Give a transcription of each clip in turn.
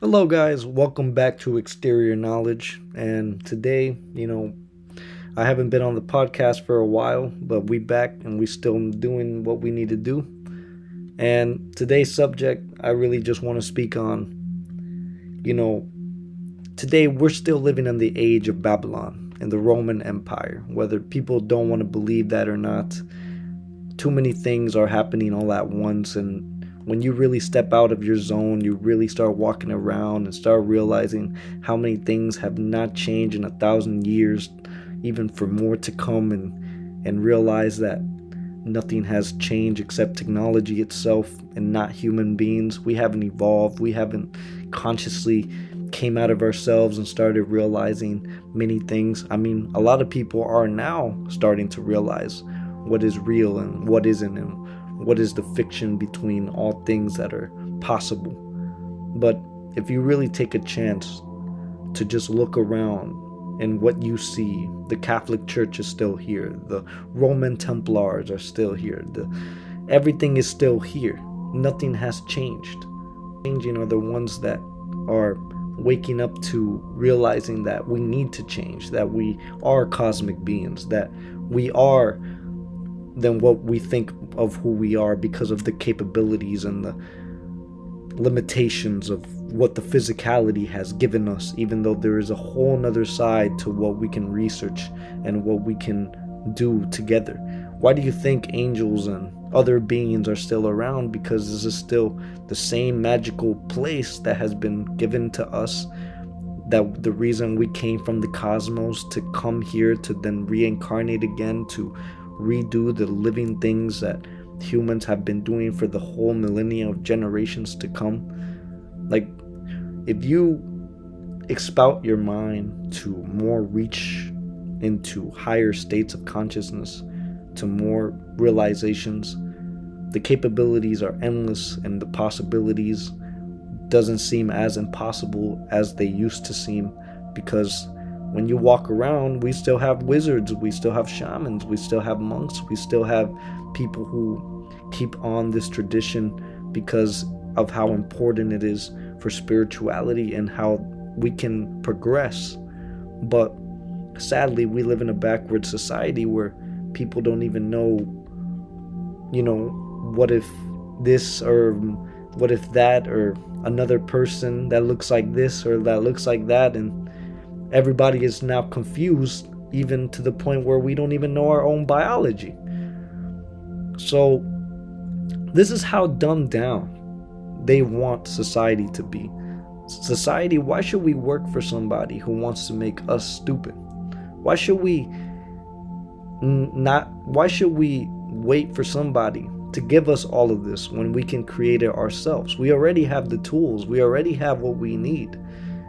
Hello, guys. Welcome back to Exterior Knowledge. And today, I haven't been on the podcast for a while, but we back and we still doing what we need to do. And today's subject, I really just want to speak on, you know, today we're still living in the age of Babylon and the Roman Empire. Whether people don't want to believe that or not, too many things are happening all at once, and when you really step out of your zone, you really start walking around and start realizing how many things have not changed in 1,000 years, even for more to come, and realize that nothing has changed except technology itself and not human beings. We haven't evolved. We haven't consciously came out of ourselves and started realizing many things. I mean, a lot of people are now starting to realize what is real and what isn't, and what is the fiction between all things that are possible. But if you really take a chance to just look around, and what you see, the Catholic Church is still here, the Roman Templars are still here, everything is still here. Nothing has changed. Changing are the ones that are waking up to realizing that we need to change, that we are cosmic beings, that we are than what we think of who we are because of the capabilities and the limitations of what the physicality has given us, even though there is a whole nother side to what we can research and what we can do together. Why do you think angels and other beings are still around? Because this is still the same magical place that has been given to us, that the reason we came from the cosmos to come here to then reincarnate again to redo the living things that humans have been doing for the whole millennia of generations to come. Like, if you expout your mind to more reach into higher states of consciousness, to more realizations, the capabilities are endless, and the possibilities doesn't seem as impossible as they used to seem. Because when you walk around, we still have wizards, we still have shamans, we still have monks, we still have people who keep on this tradition because of how important it is for spirituality and how we can progress. But sadly, we live in a backward society where people don't even know, what if this, or what if that, or another person that looks like this or that looks like that. And everybody is now confused, even to the point where we don't even know our own biology. So this is how dumbed down they want society to be. Society, why should we work for somebody who wants to make us stupid? Why should we not why should we wait for somebody to give us all of this when we can create it ourselves? We already have the tools. We already have what we need.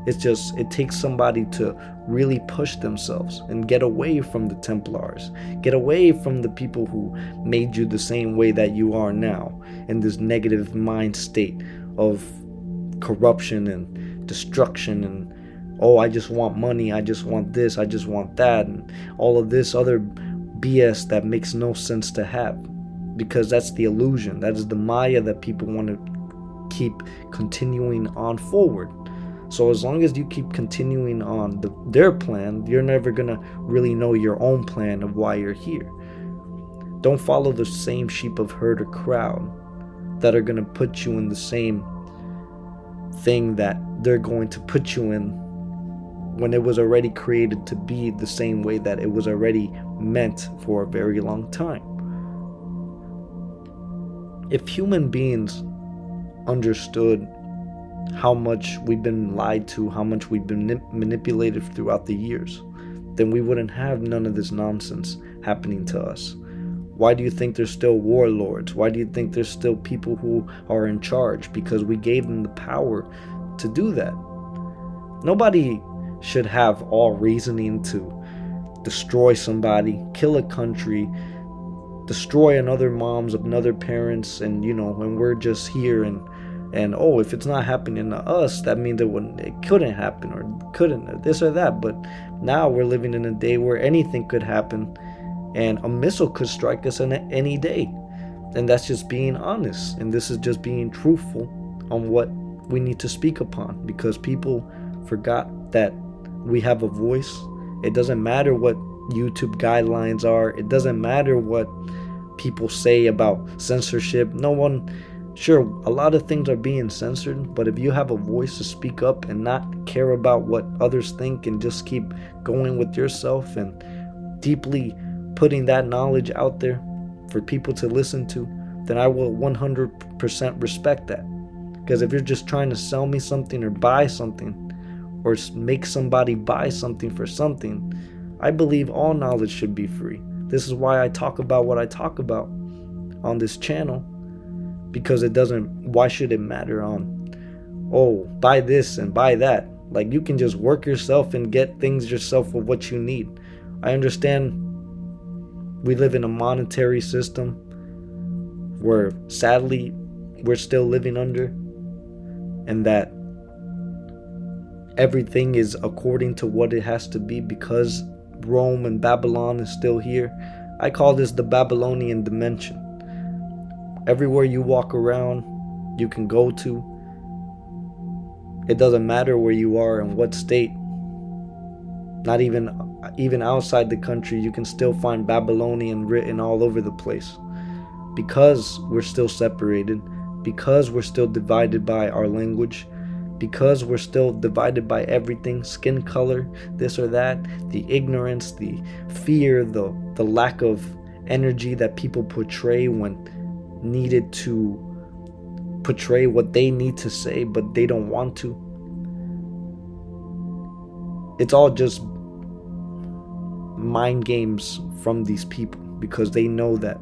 It's just, it takes somebody to really push themselves and get away from the Templars, get away from the people who made you the same way that you are now, in this negative mind state of corruption and destruction, and oh, I just want money, I just want this, I just want that, and all of this other BS that makes no sense to have. Because that's the illusion, that is the Maya that people want to keep continuing on forward. So as long as you keep continuing on their plan, you're never gonna really know your own plan of why you're here. Don't follow the same sheep of herd or crowd that are gonna put you in the same thing that they're going to put you in, when it was already created to be the same way that it was already meant for a very long time. If human beings understood how much we've been lied to, how much we've been manipulated throughout the years, then we wouldn't have none of this nonsense happening to us. Why do you think there's still warlords? Why do you think there's still people who are in charge? Because we gave them the power to do that. Nobody should have all reasoning to destroy somebody, kill a country, destroy another moms of another parents, and when we're just here, and oh, if it's not happening to us, that means it couldn't happen, or couldn't, or this or that. But now we're living in a day where anything could happen, and a missile could strike us on any day. And that's just being honest, and this is just being truthful on what we need to speak upon, because people forgot that we have a voice. It doesn't matter what YouTube guidelines are. It doesn't matter what people say about censorship. No one, sure, a lot of things are being censored, but if you have a voice to speak up and not care about what others think and just keep going with yourself and deeply putting that knowledge out there for people to listen to, then I will 100% respect that. Because if you're just trying to sell me something or buy something or make somebody buy something for something, I believe all knowledge should be free. This is why I talk about what I talk about on this channel, because it doesn't, why should it matter on, oh, buy this and buy that? Like, you can just work yourself and get things yourself of what you need. I understand we live in a monetary system where sadly we're still living under, and that everything is according to what it has to be because Rome and Babylon is still here. I call this the Babylonian dimension. Everywhere you walk around, you can go to, it doesn't matter where you are and what state, not even outside the country, you can still find Babylonian written all over the place, because we're still separated, because we're still divided by our language, because we're still divided by everything, skin color, this or that, the ignorance, the fear, the lack of energy that people portray when needed to portray what they need to say, but they don't want to. It's all just mind games from these people, because they know that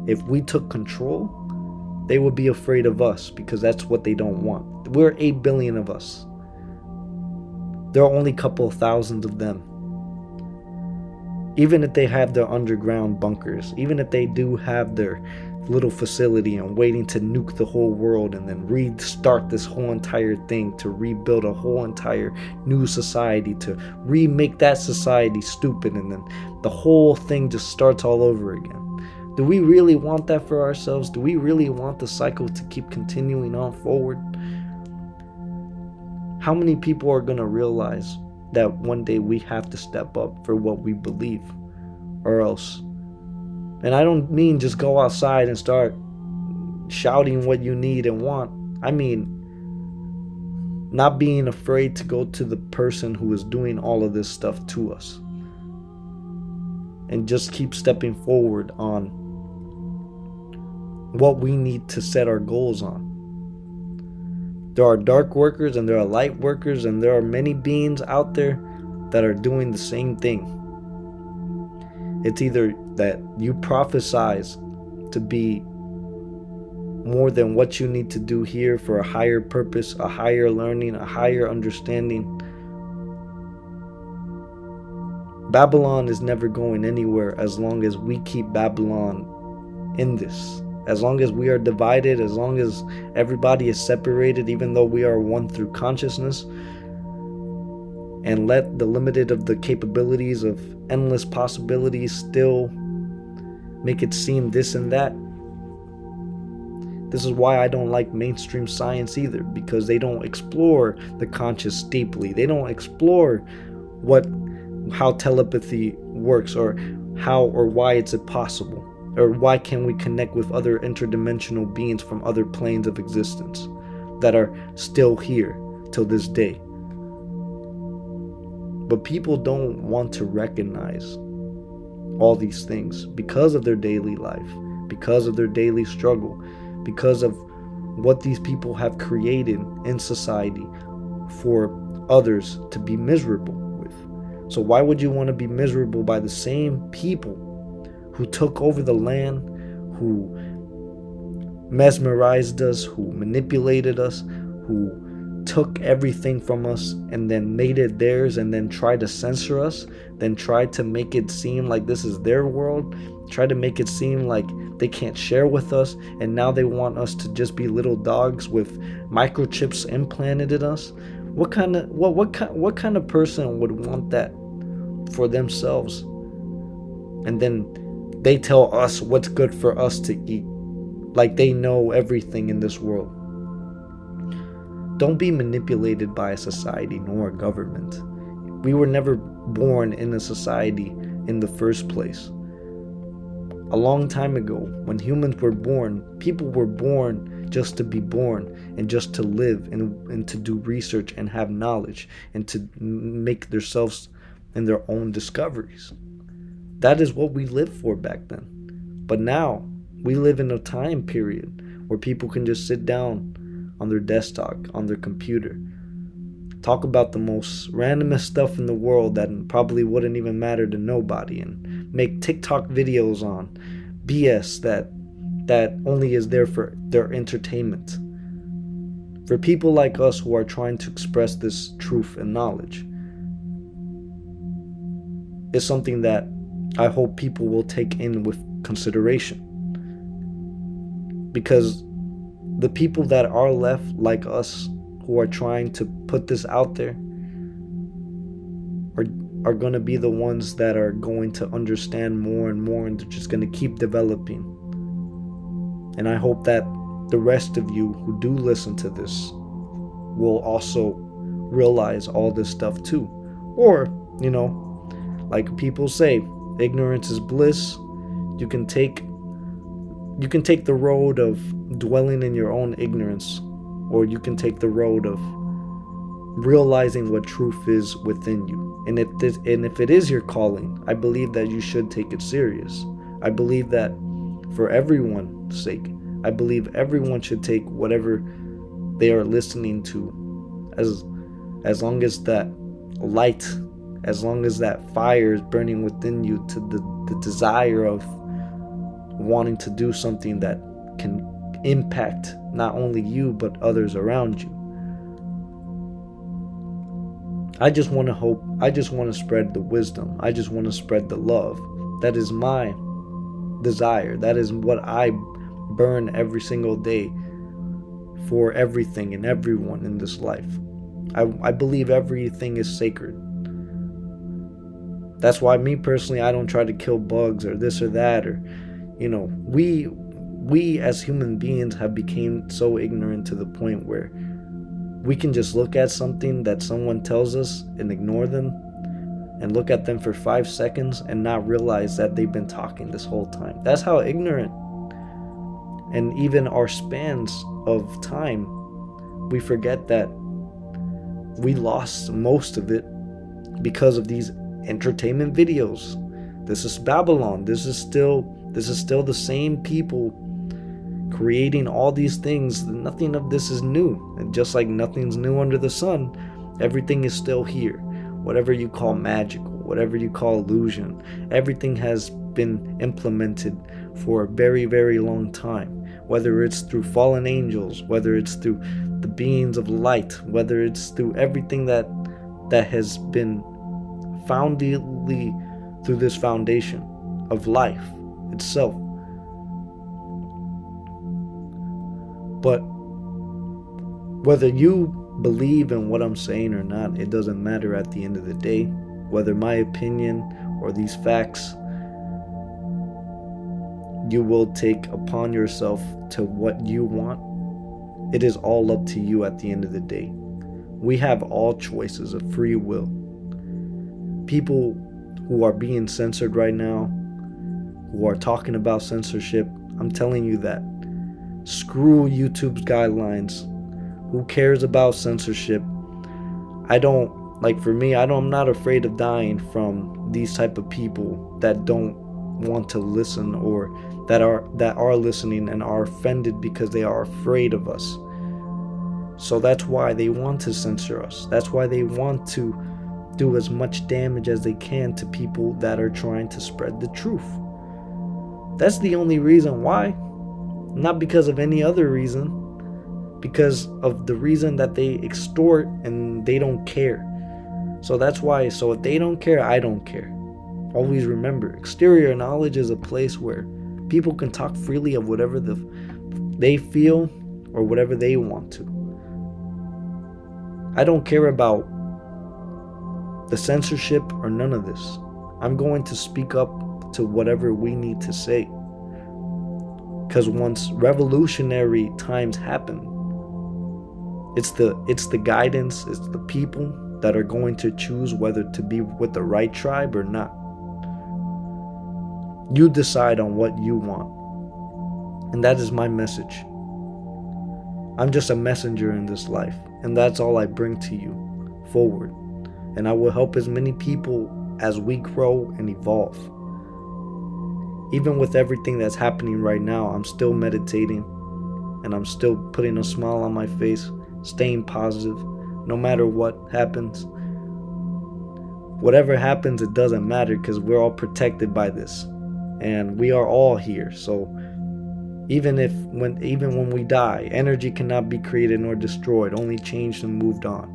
if we took control, they would be afraid of us, because that's what they don't want. We're 8 billion of us. There are only a couple of thousands of them. Even if they have their underground bunkers, even if they do have their little facility and waiting to nuke the whole world and then restart this whole entire thing, to rebuild a whole entire new society, to remake that society stupid, and then the whole thing just starts all over again. Do we really want that for ourselves? Do we really want the cycle to keep continuing on forward? How many people are going to realize that one day we have to step up for what we believe, or else? And I don't mean just go outside and start shouting what you need and want. I mean not being afraid to go to the person who is doing all of this stuff to us, and just keep stepping forward on what we need to set our goals on. There are dark workers and there are light workers, and there are many beings out there that are doing the same thing. It's either that you prophesize to be more than what you need to do here for a higher purpose, a higher learning, a higher understanding. Babylon is never going anywhere as long as we keep Babylon in this. As long as we are divided, as long as everybody is separated, even though we are one through consciousness, and let the limited of the capabilities of endless possibilities still make it seem this and that. This is why I don't like mainstream science either, because they don't explore the conscious deeply. They don't explore how telepathy works, or how or why it's impossible, or why can we connect with other interdimensional beings from other planes of existence that are still here till this day. But people don't want to recognize all these things because of their daily life, because of their daily struggle, because of what these people have created in society for others to be miserable with. So why would you want to be miserable by the same people who took over the land, who mesmerized us, who manipulated us, who took everything from us and then made it theirs, and then tried to censor us, then tried to make it seem like this is their world, tried to make it seem like they can't share with us, and now they want us to just be little dogs with microchips implanted in us? What kind of person would want that for themselves? And then they tell us what's good for us to eat, like they know everything in this world. Don't be manipulated by a society nor a government. We were never born in a society in the first place. A long time ago, when humans were born, people were born just to be born and just to live and to do research and have knowledge and to make themselves and their own discoveries. That is what we lived for back then. But now, we live in a time period where people can just sit down on their desktop, on their computer, talk about the most randomest stuff in the world that probably wouldn't even matter to nobody, and make TikTok videos on BS that only is there for their entertainment. For people like us who are trying to express this truth and knowledge, it's something that I hope people will take in with consideration. Because the people that are left like us who are trying to put this out there are going to be the ones that are going to understand more and more, and they're just going to keep developing. And I hope that the rest of you who do listen to this will also realize all this stuff too. Or, like people say, ignorance is bliss. You can take the road of dwelling in your own ignorance, or you can take the road of realizing what truth is within you. And if it is your calling, I believe that you should take it serious. I believe that for everyone's sake, I believe everyone should take whatever they are listening to, as long as that light, as long as that fire is burning within you, to the desire of wanting to do something that can impact not only you but others around you. I just want to spread the wisdom. I just want to spread the love. That is my desire. That is what I burn every single day for everything and everyone in this life. I believe everything is sacred. That's why me personally, I don't try to kill bugs or this or that, or we as human beings have become so ignorant to the point where we can just look at something that someone tells us and ignore them, and look at them for 5 seconds and not realize that they've been talking this whole time. That's how ignorant. And even our spans of time, we forget that we lost most of it because of these entertainment videos. This is Babylon. This is still the same people creating all these things. Nothing of this is new. And just like nothing's new under the sun, everything is still here. Whatever you call magical, whatever you call illusion, everything has been implemented for a very, very long time. Whether it's through fallen angels, whether it's through the beings of light, whether it's through everything that has been founded through this foundation of life itself. But whether you believe in what I'm saying or not, it doesn't matter at the end of the day. Whether my opinion or these facts you will take upon yourself to what you want, it is all up to you at the end of the day. We have all choices of free will. People who are being censored right now, who are talking about censorship, I'm telling you that screw YouTube's guidelines. Who cares about censorship? I'm not afraid of dying from these type of people that don't want to listen, or that are listening and are offended because they are afraid of us. So that's why they want to censor us. That's why they want to do as much damage as they can to people that are trying to spread the truth. That's the only reason why. Not because of any other reason. Because of the reason that they extort and they don't care. So that's why. So if they don't care, I don't care. Always remember, exterior knowledge is a place where people can talk freely of whatever they feel or whatever they want to. I don't care about the censorship or none of this. I'm going to speak up to whatever we need to say. Because once revolutionary times happen, It's the guidance, it's the people that are going to choose whether to be with the right tribe or not. You decide on what you want. And that is my message. I'm just a messenger in this life, and that's all I bring to you forward. And I will help as many people as we grow and evolve. Even with everything that's happening right now, I'm still meditating and I'm still putting a smile on my face, staying positive, no matter what happens. Whatever happens, it doesn't matter because we're all protected by this. And we are all here. So even when we die, energy cannot be created nor destroyed, only changed and moved on.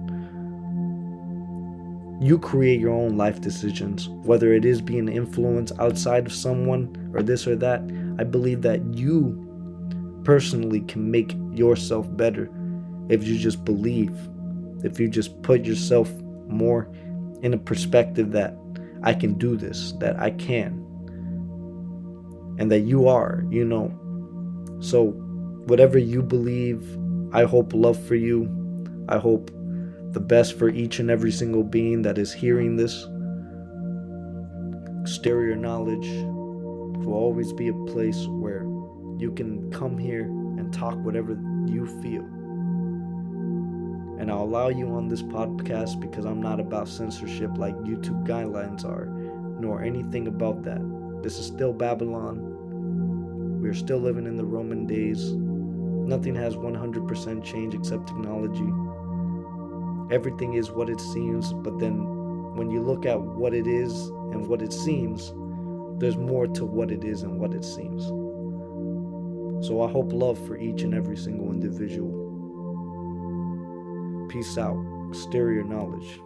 You create your own life decisions, whether it is being influenced outside of someone or this or that. I believe that you personally can make yourself better if you just believe, if you just put yourself more in a perspective that I can do this, that I can, and that you are, So whatever you believe, I hope love for you. I hope the best for each and every single being that is hearing this. Exterior Knowledge will always be a place where you can come here and talk whatever you feel. And I'll allow you on this podcast because I'm not about censorship like YouTube guidelines are, nor anything about that. This is still Babylon. We're still living in the Roman days. Nothing has 100% changed except technology. Everything is what it seems, but then when you look at what it is and what it seems, there's more to what it is and what it seems. So I hope love for each and every single individual. Peace out. Exterior Knowledge.